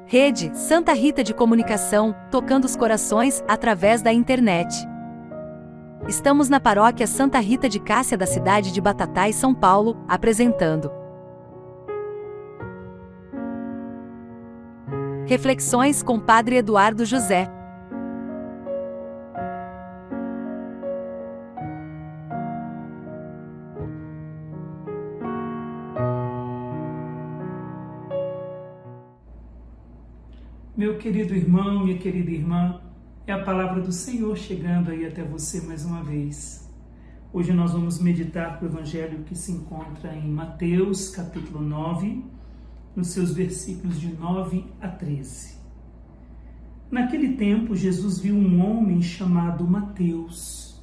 Rede Santa Rita de Comunicação, tocando os corações através da internet. Estamos na paróquia Santa Rita de Cássia da cidade de Batatais, São Paulo, apresentando Reflexões com Padre Eduardo José. Meu querido irmão, minha querida irmã, é a palavra do Senhor chegando aí até você mais uma vez. Hoje nós vamos meditar com o Evangelho que se encontra em Mateus, capítulo 9, nos seus versículos de 9 a 13. Naquele tempo, Jesus viu um homem chamado Mateus,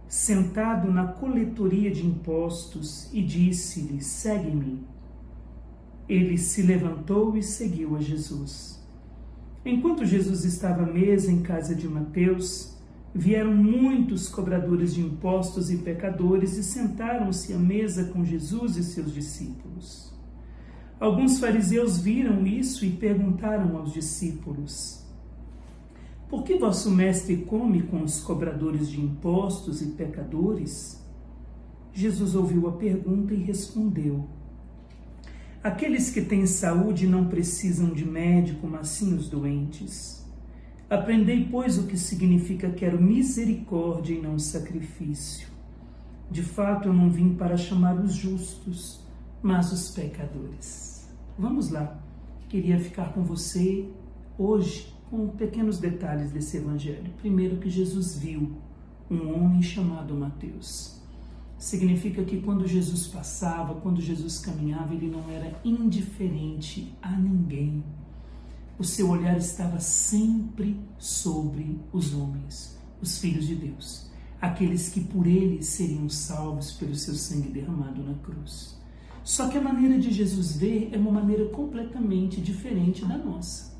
sentado na coletoria de impostos, e disse-lhe: "Segue-me." Ele se levantou e seguiu a Jesus. Enquanto Jesus estava à mesa em casa de Mateus, vieram muitos cobradores de impostos e pecadores e sentaram-se à mesa com Jesus e seus discípulos. Alguns fariseus viram isso e perguntaram aos discípulos: "Por que vosso mestre come com os cobradores de impostos e pecadores?" Jesus ouviu a pergunta e respondeu: "Aqueles que têm saúde não precisam de médico, mas sim os doentes. Aprendei, pois, o que significa quero misericórdia e não sacrifício. De fato, eu não vim para chamar os justos, mas os pecadores." Vamos lá. Queria ficar com você hoje com pequenos detalhes desse evangelho. Primeiro, que Jesus viu um homem chamado Mateus. Significa que quando Jesus passava, quando Jesus caminhava, ele não era indiferente a ninguém. O seu olhar estava sempre sobre os homens, os filhos de Deus, aqueles que por ele seriam salvos pelo seu sangue derramado na cruz. Só que a maneira de Jesus ver é uma maneira completamente diferente da nossa.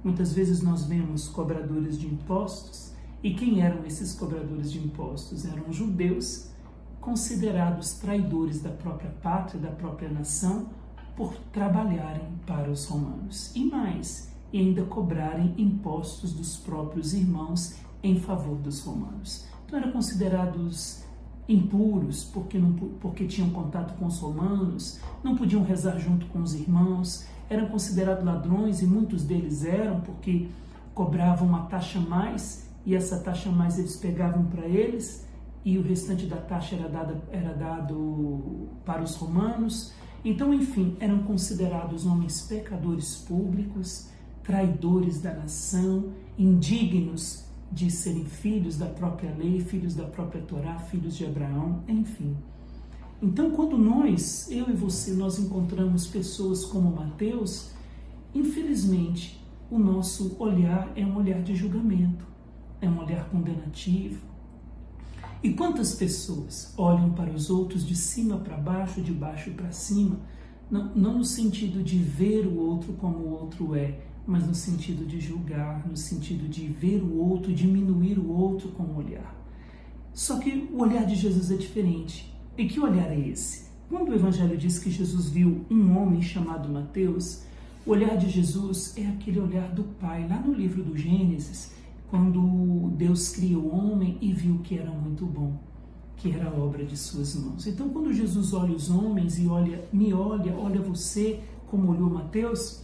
Muitas vezes nós vemos cobradores de impostos, e quem eram esses cobradores de impostos? Eram judeus considerados traidores da própria pátria, da própria nação, por trabalharem para os romanos. E mais, e ainda cobrarem impostos dos próprios irmãos em favor dos romanos. Então eram considerados impuros porque tinham contato com os romanos, não podiam rezar junto com os irmãos, eram considerados ladrões, e muitos deles eram porque cobravam uma taxa a mais, e essa taxa a mais eles pegavam para eles, e o restante da taxa era dado para os romanos. Então, enfim, eram considerados homens pecadores públicos, traidores da nação, indignos de serem filhos da própria lei, filhos da própria Torá, filhos de Abraão, enfim. Então, quando eu e você, nós encontramos pessoas como Mateus, infelizmente, o nosso olhar é um olhar de julgamento, é um olhar condenativo. E quantas pessoas olham para os outros de cima para baixo, de baixo para cima, não no sentido de ver o outro como o outro é, mas no sentido de julgar, no sentido de ver o outro, diminuir o outro com o olhar. Só que o olhar de Jesus é diferente. E que olhar é esse? Quando o Evangelho diz que Jesus viu um homem chamado Mateus, o olhar de Jesus é aquele olhar do Pai. Lá no livro do Gênesis, quando Deus cria o homem e viu que era muito bom, que era obra de suas mãos. Então, quando Jesus olha os homens e olha você, como olhou Mateus,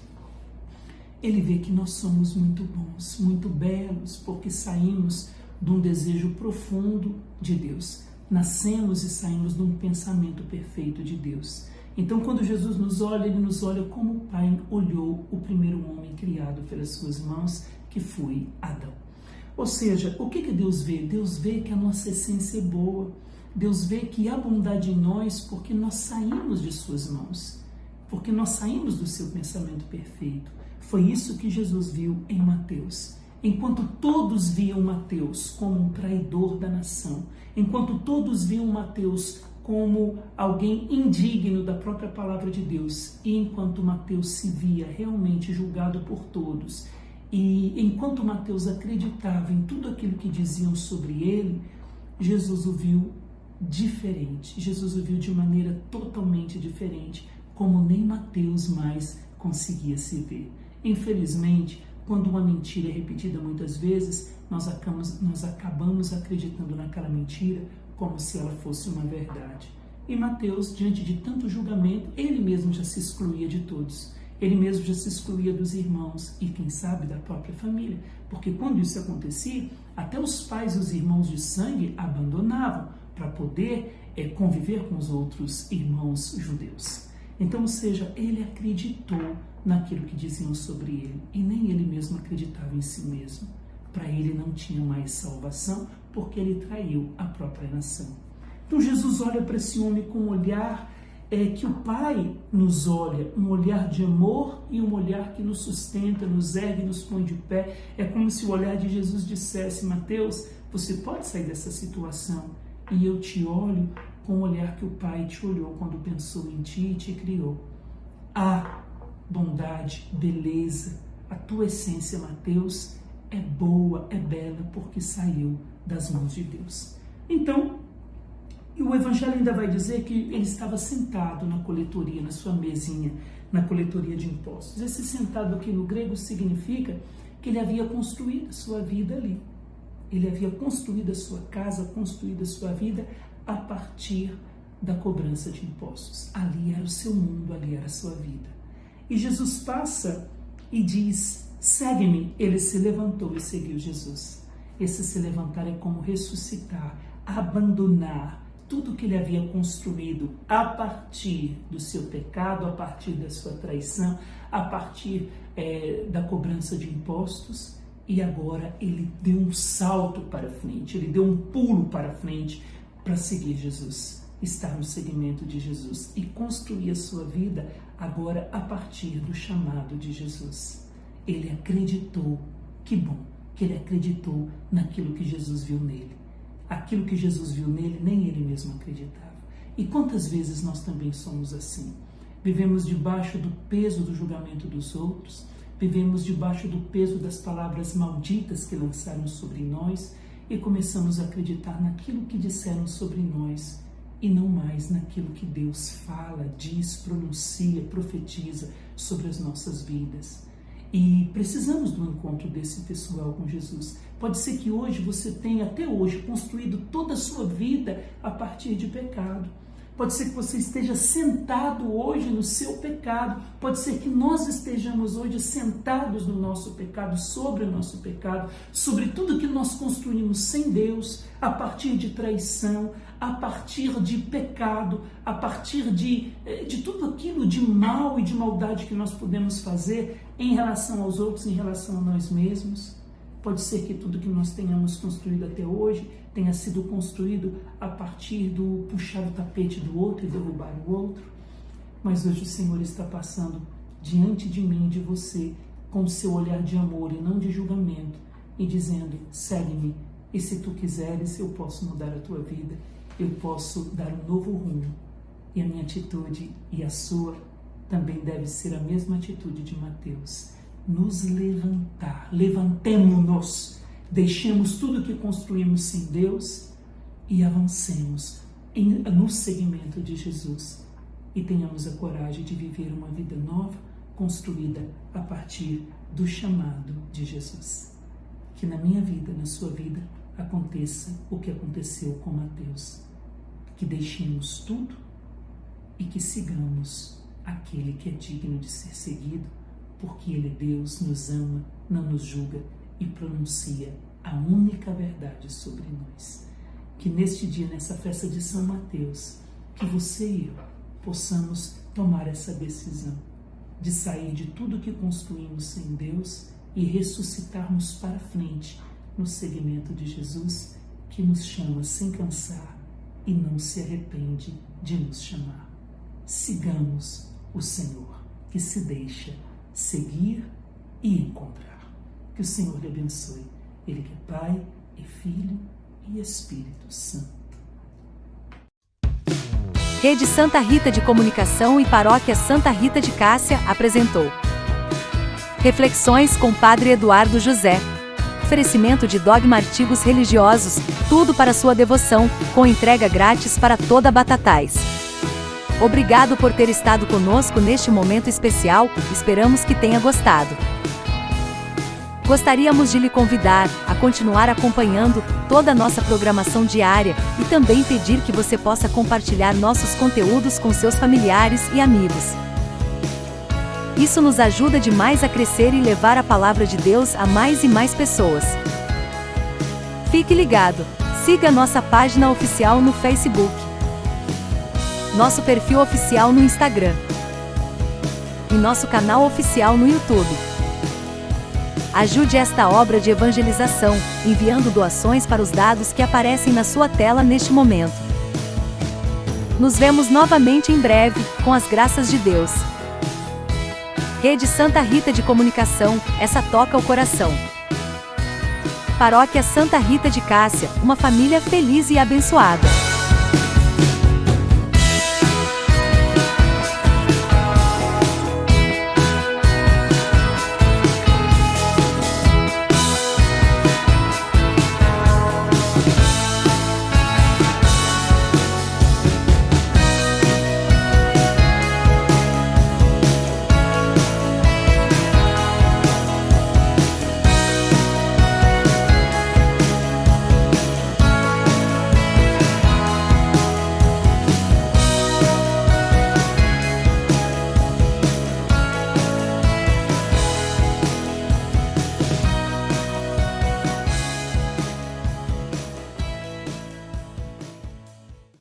ele vê que nós somos muito bons, muito belos, porque saímos de um desejo profundo de Deus. Nascemos e saímos de um pensamento perfeito de Deus. Então, quando Jesus nos olha, ele nos olha como o Pai olhou o primeiro homem criado pelas suas mãos, que foi Adão. Ou seja, o que Deus vê? Deus vê que a nossa essência é boa. Deus vê que há bondade em nós porque nós saímos de suas mãos, porque nós saímos do seu pensamento perfeito. Foi isso que Jesus viu em Mateus. Enquanto todos viam Mateus como um traidor da nação, enquanto todos viam Mateus como alguém indigno da própria palavra de Deus, e enquanto Mateus se via realmente julgado por todos, e enquanto Mateus acreditava em tudo aquilo que diziam sobre ele, Jesus o viu diferente. Jesus o viu de maneira totalmente diferente, como nem Mateus mais conseguia se ver. Infelizmente, quando uma mentira é repetida muitas vezes, nós acabamos acreditando naquela mentira como se ela fosse uma verdade. E Mateus, diante de tanto julgamento, ele mesmo já se excluía de todos. Ele mesmo já se excluía dos irmãos e, quem sabe, da própria família. Porque quando isso acontecia, até os pais e os irmãos de sangue abandonavam para poder conviver com os outros irmãos judeus. Então, ou seja, ele acreditou naquilo que diziam sobre ele e nem ele mesmo acreditava em si mesmo. Para ele não tinha mais salvação porque ele traiu a própria nação. Então Jesus olha para esse homem com um olhar que o Pai nos olha, um olhar de amor e um olhar que nos sustenta, nos ergue, nos põe de pé. É como se o olhar de Jesus dissesse: Mateus, você pode sair dessa situação e eu te olho com o olhar que o Pai te olhou quando pensou em ti e te criou. Bondade, beleza, a tua essência, Mateus, é boa, é bela, porque saiu das mãos de Deus. Então, o Evangelho ainda vai dizer que ele estava sentado na coletoria, na sua mesinha, na coletoria de impostos. Esse sentado aqui no grego significa que ele havia construído a sua vida ali. Ele havia construído a sua casa, construído a sua vida a partir da cobrança de impostos. Ali era o seu mundo, ali era a sua vida. E Jesus passa e diz: segue-me. Ele se levantou e seguiu Jesus. Esse se levantar é como ressuscitar, abandonar tudo que ele havia construído a partir do seu pecado, a partir da sua traição, a partir da cobrança de impostos. E agora ele deu um salto para frente, ele deu um pulo para frente para seguir Jesus, estar no seguimento de Jesus e construir a sua vida agora a partir do chamado de Jesus. Ele acreditou, que bom, que ele acreditou naquilo que Jesus viu nele. Aquilo que Jesus viu nele, nem ele mesmo acreditava. E quantas vezes nós também somos assim? Vivemos debaixo do peso do julgamento dos outros, vivemos debaixo do peso das palavras malditas que lançaram sobre nós e começamos a acreditar naquilo que disseram sobre nós e não mais naquilo que Deus fala, diz, pronuncia, profetiza sobre as nossas vidas. E precisamos do encontro desse pessoal com Jesus. Pode ser que hoje você tenha, até hoje, construído toda a sua vida a partir de pecado. Pode ser que você esteja sentado hoje no seu pecado. Pode ser que nós estejamos hoje sentados no nosso pecado, sobre o nosso pecado, sobre tudo que nós construímos sem Deus, a partir de traição, a partir de pecado, a partir de tudo aquilo de mal e de maldade que nós podemos fazer em relação aos outros, em relação a nós mesmos. Pode ser que tudo que nós tenhamos construído até hoje tenha sido construído a partir do puxar o tapete do outro e derrubar o outro. Mas hoje o Senhor está passando diante de mim e de você com o seu olhar de amor e não de julgamento e dizendo: segue-me, e se tu quiseres eu posso mudar a tua vida, eu posso dar um novo rumo. E a minha atitude e a sua também deve ser a mesma atitude de Mateus. Nos levantar, levantemo-nos, deixemos tudo que construímos sem Deus e avancemos no seguimento de Jesus e tenhamos a coragem de viver uma vida nova, construída a partir do chamado de Jesus. Que na minha vida, na sua vida, aconteça o que aconteceu com Mateus, que deixemos tudo e que sigamos aquele que é digno de ser seguido, porque Ele é Deus, nos ama, não nos julga e pronuncia a única verdade sobre nós. Que neste dia, nessa festa de São Mateus, que você e eu possamos tomar essa decisão de sair de tudo que construímos sem Deus e ressuscitarmos para frente no seguimento de Jesus, que nos chama sem cansar e não se arrepende de nos chamar. Sigamos o Senhor, que se deixa seguir e encontrar. Que o Senhor lhe abençoe. Ele que é Pai e Filho e Espírito Santo. Rede Santa Rita de Comunicação e Paróquia Santa Rita de Cássia apresentou Reflexões com Padre Eduardo José. Oferecimento de dogma, artigos religiosos, tudo para sua devoção, com entrega grátis para toda Batatais. Obrigado por ter estado conosco neste momento especial, esperamos que tenha gostado. Gostaríamos de lhe convidar a continuar acompanhando toda a nossa programação diária e também pedir que você possa compartilhar nossos conteúdos com seus familiares e amigos. Isso nos ajuda demais a crescer e levar a palavra de Deus a mais e mais pessoas. Fique ligado, siga nossa página oficial no Facebook, nosso perfil oficial no Instagram e nosso canal oficial no YouTube. Ajude esta obra de evangelização, enviando doações para os dados que aparecem na sua tela neste momento. Nos vemos novamente em breve, com as graças de Deus. Rede Santa Rita de Comunicação, essa toca o coração. Paróquia Santa Rita de Cássia, uma família feliz e abençoada.